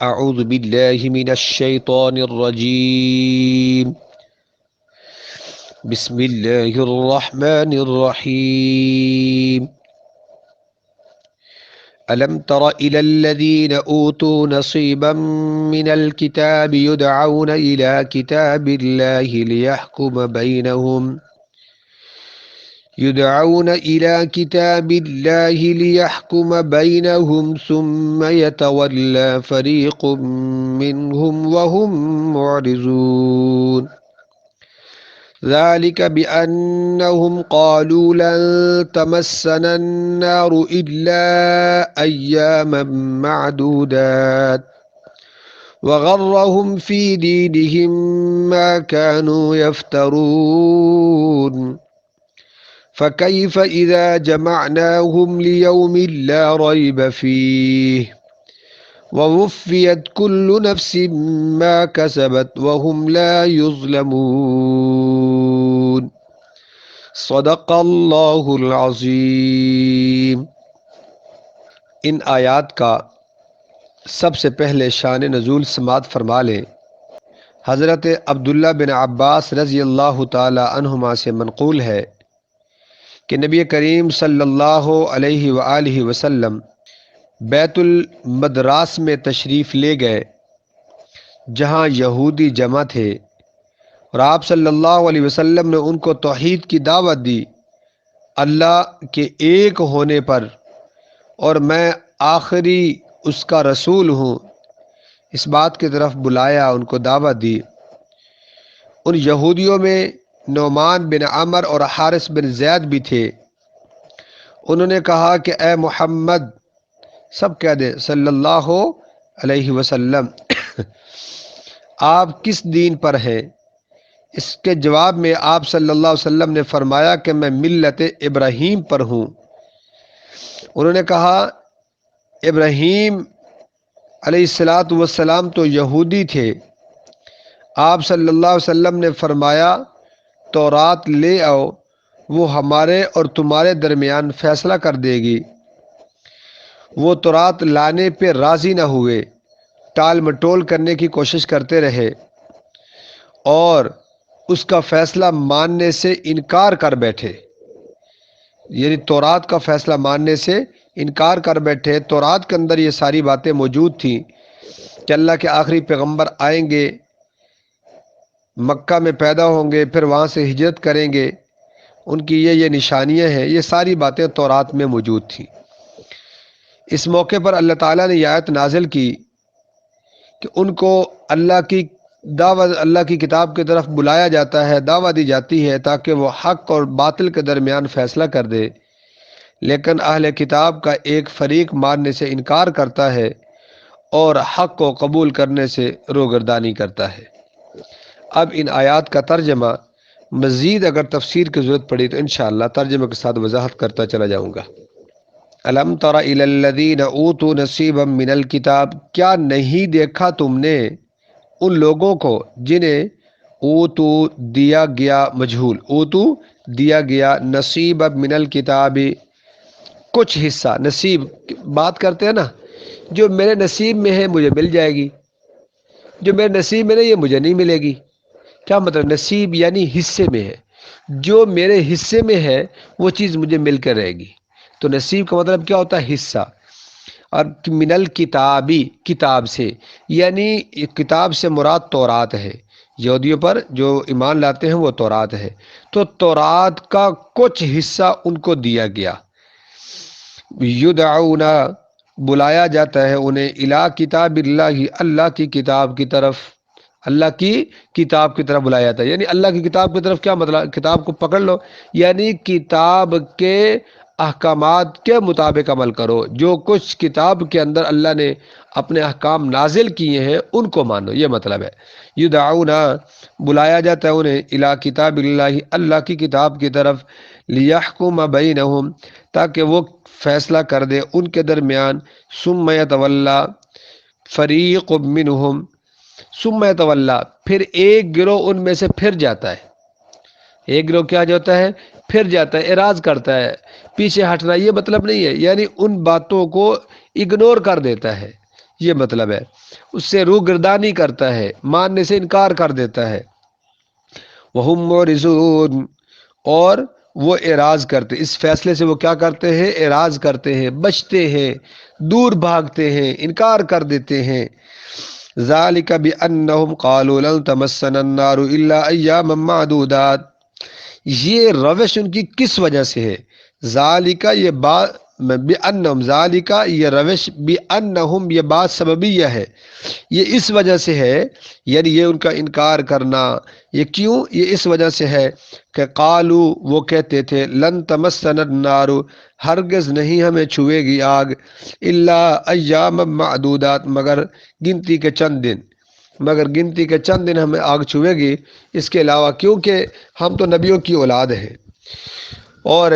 اعوذ باللہ من الشیطان الرجیم بسم اللہ الرحمن الرحیم ألم تر إلى الذين أوتوا نصيبا من الكتاب يدعون إلى كتاب الله ليحكم بينهم ثم يتولى فريق منهم وهم معرضون ذلك بأنهم قالوا لن تمسنا النار إلا أياما معدودات وغرهم في دينهم ما كانوا يفترون فكيف إذا جمعناهم ليوم لا ريب فيه ووفيت كل نفس ما كسبت وهم لا يظلمون صدق اللہ العظیم۔ ان آیات کا سب سے پہلے شان نزول سماعت فرما لیں۔ حضرت عبداللہ بن عباس رضی اللہ تعالی عنہما سے منقول ہے کہ نبی کریم صلی اللہ علیہ وآلہ وسلم بیت المدراس میں تشریف لے گئے جہاں یہودی جمع تھے، اور آپ صلی اللہ علیہ وسلم نے ان کو توحید کی دعوت دی، اللہ کے ایک ہونے پر، اور میں آخری اس کا رسول ہوں، اس بات کی طرف بلایا، ان کو دعوت دی۔ ان یہودیوں میں نعمان بن عمر اور حارث بن زید بھی تھے۔ انہوں نے کہا کہ اے محمد، سب کہہ دیں صلی اللہ علیہ وسلم، آپ کس دین پر ہیں؟ اس کے جواب میں آپ صلی اللہ علیہ وسلم نے فرمایا کہ میں ملت ابراہیم پر ہوں۔ انہوں نے کہا ابراہیم علیہ السلام تو یہودی تھے۔ آپ صلی اللہ علیہ وسلم نے فرمایا تورات لے آؤ، وہ ہمارے اور تمہارے درمیان فیصلہ کر دے گی۔ وہ تورات لانے پہ راضی نہ ہوئے، ٹال مٹول کرنے کی کوشش کرتے رہے اور اس کا فیصلہ ماننے سے انکار کر بیٹھے، یعنی تورات کا فیصلہ ماننے سے انکار کر بیٹھے۔ تورات کے اندر یہ ساری باتیں موجود تھیں کہ اللہ کے آخری پیغمبر آئیں گے، مکہ میں پیدا ہوں گے، پھر وہاں سے ہجرت کریں گے، ان کی یہ نشانیاں ہیں، یہ ساری باتیں تورات میں موجود تھیں۔ اس موقع پر اللہ تعالیٰ نے یہ آیت نازل کی کہ ان کو اللہ کی کتاب کی طرف بلایا جاتا ہے، دعوت دی جاتی ہے تاکہ وہ حق اور باطل کے درمیان فیصلہ کر دے، لیکن اہل کتاب کا ایک فریق ماننے سے انکار کرتا ہے اور حق کو قبول کرنے سے روگردانی کرتا ہے۔ اب ان آیات کا ترجمہ، مزید اگر تفسیر کی ضرورت پڑی تو انشاءاللہ ترجمے کے ساتھ وضاحت کرتا چلا جاؤں گا۔ الم تر الی الذین اوتوا نصیبا من الکتاب، کیا نہیں دیکھا تم نے ان لوگوں کو جنہیں اوتو دیا گیا، مجہول، اوتو دیا گیا، نصیبا من الکتاب کچھ حصہ، نصیب بات کرتے ہیں نا، جو میرے نصیب میں ہے مجھے مل جائے گی، جو میرے نصیب میں نہیں ہے مجھے نہیں ملے گی۔ کیا مطلب؟ نصیب یعنی حصے میں ہے، جو میرے حصے میں ہے وہ چیز مجھے مل کر رہے گی۔ تو نصیب کا مطلب کیا ہوتا ہے؟ حصہ۔ اور من الکتابی، کتاب سے، یعنی کتاب سے مراد تورات ہے، یہودیوں پر جو ایمان لاتے ہیں وہ تورات ہے، تو تورات کا کچھ حصہ ان کو دیا گیا۔ یدعون، بلایا جاتا ہے انہیں، الی کتاب اللہ، اللہ کی کتاب کی طرف، اللہ کی کتاب کی طرف بلایا جاتا ہے۔ یعنی اللہ کی کتاب کی طرف کیا مطلب؟ کتاب کو پکڑ لو، یعنی کتاب کے احکامات کے مطابق عمل کرو، جو کچھ کتاب کے اندر اللہ نے اپنے احکام نازل کیے ہیں ان کو مانو، یہ مطلب ہے۔ یدعون، بلایا جاتا ہے انہیں، الی کتاب اللہ، اللہ کی کتاب کی طرف، لیحکم بینہم، تاکہ وہ فیصلہ کر دے ان کے درمیان، ثم یتولی فریق منہم، ثم یتولی، پھر ایک گروہ ان میں سے پھر جاتا ہے۔ ایک گروہ کیا جاتا ہے؟ پھر جاتا ہے، اعراض کرتا ہے، پیچھے ہٹنا، یہ مطلب نہیں ہے، یعنی ان باتوں کو اگنور کر دیتا ہے، یہ مطلب ہے، اس سے روگردانی کرتا ہے، ماننے سے انکار کر دیتا ہے۔ وَهُمْ مُعْرِضُونَ، اور وہ اعراض کرتے، اس فیصلے سے وہ کیا کرتے ہیں؟ اعراض کرتے ہیں، بچتے ہیں، دور بھاگتے ہیں، انکار کر دیتے ہیں۔ ذَلِكَ بِأَنَّهُمْ قَالُوا لَن تَمَسَّنَا النَّارُ إِلَّا أَيَّامًا مَّعْدُودَاتٍ، یہ روش ان کی کس وجہ سے ہے؟ ذالکہ یہ بات بِأَنَّهُمْ، ذالکہ یہ روش بِأَنَّهُمْ یہ بات سببیہ ہے، یہ اس وجہ سے ہے، یعنی یہ ان کا انکار کرنا، یہ کیوں؟ یہ اس وجہ سے ہے کہ قالو وہ کہتے تھے لن تمسنا النار، ہرگز نہیں ہمیں چھوئے گی آگ، الا ایام معدودات مگر گنتی کے چند دن، مگر گنتی کے چند دن ہمیں آگ چھوئے گی، اس کے علاوہ کیونکہ ہم تو نبیوں کی اولاد ہیں۔ اور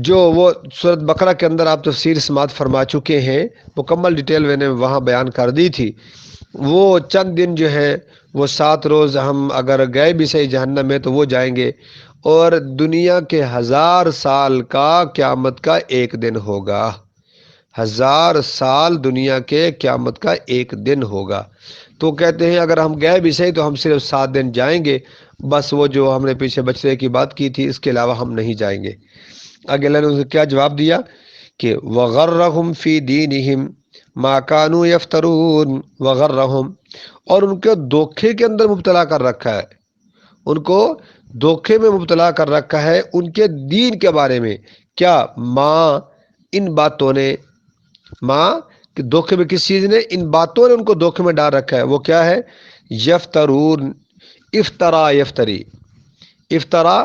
جو وہ سورۃ بقرہ کے اندر آپ تفسیر سماعت فرما چکے ہیں، مکمل ڈیٹیل میں نے وہاں بیان کر دی تھی، وہ چند دن جو ہے وہ 7 روز ہم اگر گئے بھی صحیح جہنم میں تو وہ جائیں گے، اور دنیا کے 1000 سال کا قیامت کا ایک دن ہوگا، 1000 سال دنیا کے قیامت کا ایک دن ہوگا۔ تو کہتے ہیں اگر ہم گئے بھی صحیح تو ہم صرف 7 دن جائیں گے، بس وہ جو ہم نے پیچھے بچنے کی بات کی تھی اس کے علاوہ ہم نہیں جائیں گے۔ آگے اللہ نے اسے کیا جواب دیا کہ وَغَرَّهُمْ فِي دِينِهِمْ مَا كَانُوا يَفْتَرُونَ، وَغَرَّهُمْ، اور ان کو دھوکے کے اندر مبتلا کر رکھا ہے، ان کو دھوکے میں مبتلا کر رکھا ہے ان کے دین کے بارے میں، کیا؟ ماں، ان باتوں نے، ماں کہ دھوکے میں کس چیز نے؟ ان باتوں نے ان کو دھوکے میں ڈال رکھا ہے، وہ کیا ہے؟ یفترون، افطرا یفتری، افطرا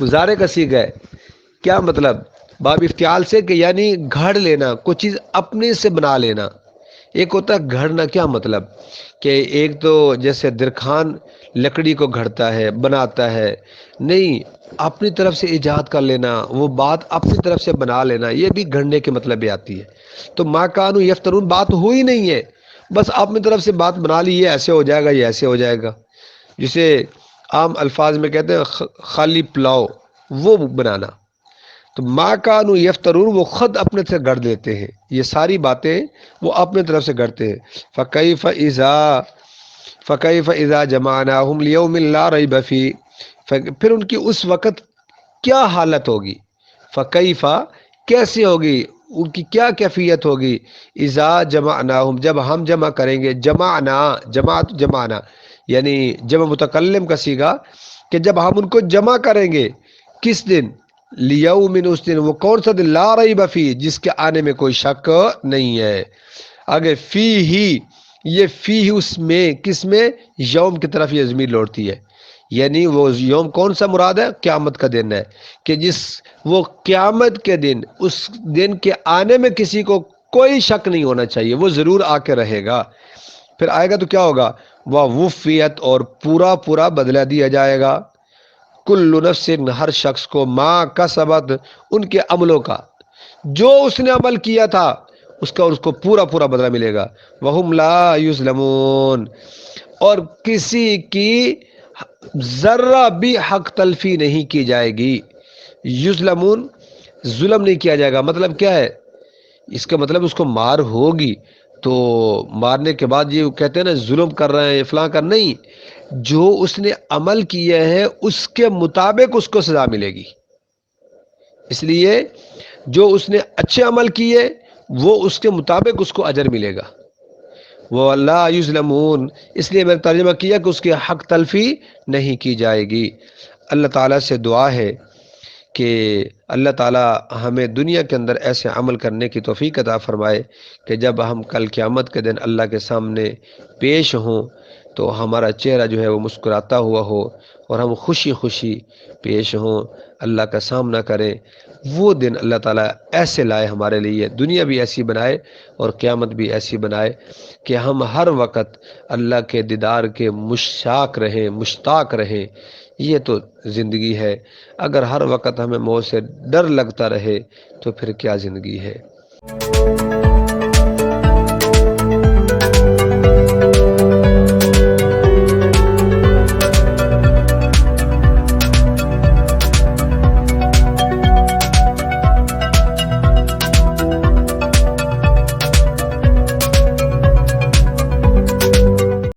مضارع کا صیغہ ہے، کیا مطلب؟ باب افتعال سے کہ یعنی گھڑ لینا، کوئی چیز اپنے سے بنا لینا۔ ایک ہوتا ہے گھڑنا، کیا مطلب کہ ایک تو جیسے درخان لکڑی کو گھڑتا ہے، بناتا ہے، نہیں، اپنی طرف سے ایجاد کر لینا، وہ بات اپنی طرف سے بنا لینا، یہ بھی گھڑنے کے مطلب بھی آتی ہے۔ تو ما کانوا یفترون بات ہوئی نہیں ہے، بس اپنی طرف سے بات بنا لی، یہ ایسے ہو جائے گا، یہ ایسے ہو جائے گا، جسے عام الفاظ میں کہتے ہیں خالی پلاؤ، وہ بنانا۔ تو ما کانوا یفترون وہ خود اپنے سے گڑھ دیتے ہیں، یہ ساری باتیں وہ اپنے طرف سے گڑھتے ہیں۔ فَكَيْفَ إِذَا جَمَعْنَاهُمْ لِيَوْمٍ لَا رَيْبَ فِيهِ، پھر ان کی اس وقت کیا حالت ہوگی؟ فَكَيْفَ کیسے ہوگی، ان کی کیا کیفیت ہوگی؟ اذا جمعناہم جب ہم جمع کریں گے، جمعنا، جمعنا یعنی جمع متکلم کا صیغہ، کہ جب ہم ان کو جمع کریں گے، کس دن؟ لیومن، اس دن، وہ کون سا دن؟ لا ریب فیہ جس کے آنے میں کوئی شک نہیں ہے۔ آگے فی ہی، یہ فی اس میں، کس میں؟ یوم کی طرف یہ ضمیر لوٹتی ہے، یعنی وہ یوم کون سا مراد ہے؟ قیامت کا دن ہے، کہ جس وہ قیامت کے دن، اس دن کے آنے میں کسی کو کوئی شک نہیں ہونا چاہیے، وہ ضرور آ کے رہے گا۔ پھر آئے گا تو کیا ہوگا؟ وَوُفِّیَتْ، اور پورا پورا بدلہ دیا جائے گا، کل نفس، ہر شخص کو، ما کسبت، ان کے عملوں کا، جو اس نے عمل کیا تھا اس کا اس کو پورا پورا بدلہ ملے گا۔ وَهُمْ لَا يُظْلَمُونَ، اور کسی کی ذرہ بھی حق تلفی نہیں کی جائے گی۔ یظلمون، ظلم نہیں کیا جائے گا، مطلب کیا ہے اس کا؟ مطلب اس کو مار ہوگی تو مارنے کے بعد یہ کہتے ہیں نا ظلم کر رہے ہیں فلاں کر، نہیں، جو اس نے عمل کیا ہے اس کے مطابق اس کو سزا ملے گی۔ اس لیے جو اس نے اچھے عمل کیے وہ اس کے مطابق اس کو اجر ملے گا۔ وہ لا یظلمون، اس لیے میں نے ترجمہ کیا کہ اس کی حق تلفی نہیں کی جائے گی۔ اللہ تعالیٰ سے دعا ہے کہ اللہ تعالیٰ ہمیں دنیا کے اندر ایسے عمل کرنے کی توفیق عطا فرمائے کہ جب ہم کل قیامت کے دن اللہ کے سامنے پیش ہوں تو ہمارا چہرہ جو ہے وہ مسکراتا ہوا ہو، اور ہم خوشی خوشی پیش ہوں، اللہ کا سامنا کریں۔ وہ دن اللہ تعالیٰ ایسے لائے ہمارے لیے، دنیا بھی ایسی بنائے اور قیامت بھی ایسی بنائے کہ ہم ہر وقت اللہ کے دیدار کے مشتاق رہیں۔ یہ تو زندگی ہے، اگر ہر وقت ہمیں موت سے ڈر لگتا رہے تو پھر کیا زندگی ہے۔